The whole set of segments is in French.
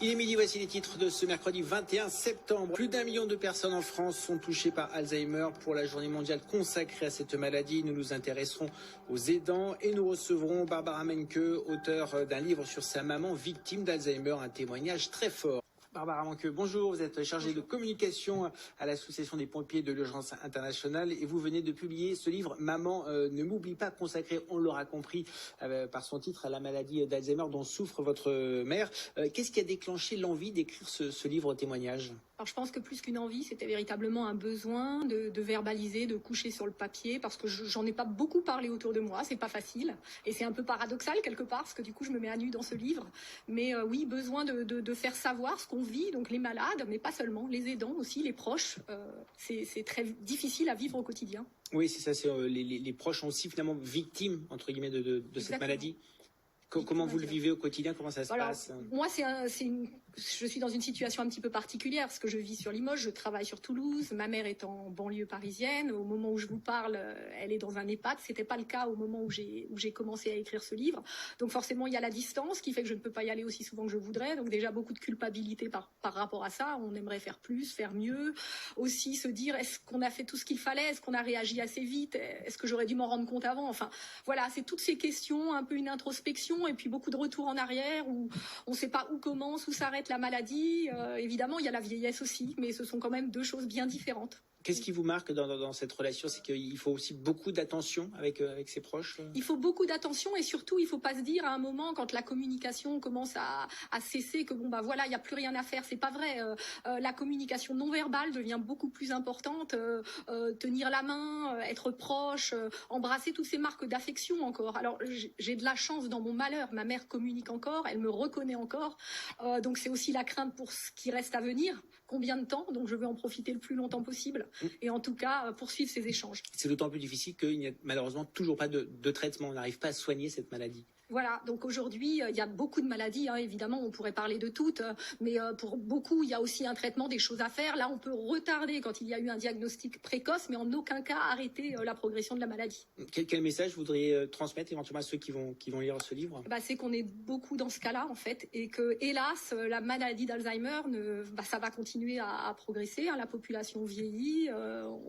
Il est midi, voici les titres de ce mercredi 21 septembre. Plus d'1 million de personnes en France sont touchées par Alzheimer. Pour la journée mondiale consacrée à cette maladie, nous nous intéresserons aux aidants et nous recevrons Barbara Menke, auteure d'un livre sur sa maman victime d'Alzheimer, un témoignage très fort. Barbara Menke, bonjour, vous êtes chargée de communication à l'Association des pompiers de l'urgence internationale et vous venez de publier ce livre « Maman ne m'oublie pas », consacré, on l'aura compris par son titre, à la maladie d'Alzheimer dont souffre votre mère. Qu'est-ce qui a déclenché l'envie d'écrire ce livre témoignage ? Alors je pense que plus qu'une envie, c'était véritablement un besoin de verbaliser, de coucher sur le papier, parce que j'en ai pas beaucoup parlé autour de moi, c'est pas facile, et c'est un peu paradoxal quelque part, parce que du coup je me mets à nu dans ce livre, mais oui, besoin de faire savoir ce qu'on vit, donc les malades, mais pas seulement, les aidants aussi, les proches, c'est très difficile à vivre au quotidien. Oui, c'est ça, les proches sont aussi finalement victimes, entre guillemets, de cette maladie. Comment vous le vivez au quotidien? Comment ça se passe? Moi, je suis dans une situation un petit peu particulière parce que je vis sur Limoges, je travaille sur Toulouse, ma mère est en banlieue parisienne. Au moment où je vous parle, elle est dans un EHPAD. C'était pas le cas au moment où j'ai commencé à écrire ce livre. Donc forcément, il y a la distance qui fait que je ne peux pas y aller aussi souvent que je voudrais. Donc déjà beaucoup de culpabilité par rapport à ça. On aimerait faire plus, faire mieux. Aussi se dire, est-ce qu'on a fait tout ce qu'il fallait? Est-ce qu'on a réagi assez vite? Est-ce que j'aurais dû m'en rendre compte avant? Enfin, voilà, c'est toutes ces questions, un peu une introspection. Et puis beaucoup de retours en arrière où on ne sait pas où commence, où s'arrête la maladie. Évidemment, il y a la vieillesse aussi, mais ce sont quand même deux choses bien différentes. Qu'est-ce qui vous marque dans cette relation? C'est qu'il faut aussi beaucoup d'attention avec ses proches? Il faut beaucoup d'attention et surtout, il ne faut pas se dire à un moment, quand la communication commence à cesser, que bon, bah voilà, il n'y a plus rien à faire. C'est pas vrai. La communication non verbale devient beaucoup plus importante. Tenir la main, être proche, embrasser toutes ces marques d'affection encore. Alors, j'ai de la chance dans mon malheur. Ma mère communique encore, elle me reconnaît encore. Donc, c'est aussi la crainte pour ce qui reste à venir. Combien de temps? Donc, je veux en profiter le plus longtemps possible. Et en tout cas, poursuivre ces échanges. C'est d'autant plus difficile qu'il n'y a malheureusement toujours pas de traitement. On n'arrive pas à soigner cette maladie. Voilà, donc aujourd'hui, il y a beaucoup de maladies, hein, évidemment, on pourrait parler de toutes, mais pour beaucoup, il y a aussi un traitement, des choses à faire. Là, on peut retarder quand il y a eu un diagnostic précoce, mais en aucun cas arrêter la progression de la maladie. Quel message vous voudriez transmettre éventuellement à ceux qui vont lire ce livre? C'est qu'on est beaucoup dans ce cas-là, en fait, et que, hélas, la maladie d'Alzheimer, ça va continuer à progresser, hein, la population vieillit,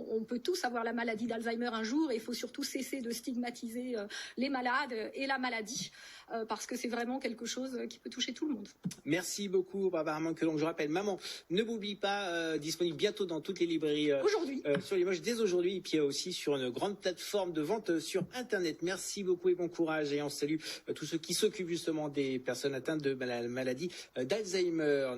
on peut tous avoir la maladie d'Alzheimer un jour, et il faut surtout cesser de stigmatiser les malades et la maladie. Parce que c'est vraiment quelque chose qui peut toucher tout le monde. Merci beaucoup, Barbara Menke. Je rappelle, Maman ne m'oublie pas, disponible bientôt dans toutes les librairies aujourd'hui. Sur Limoges dès aujourd'hui, et puis aussi sur une grande plateforme de vente sur Internet. Merci beaucoup et bon courage. Et on salue tous ceux qui s'occupent justement des personnes atteintes de la maladie d'Alzheimer.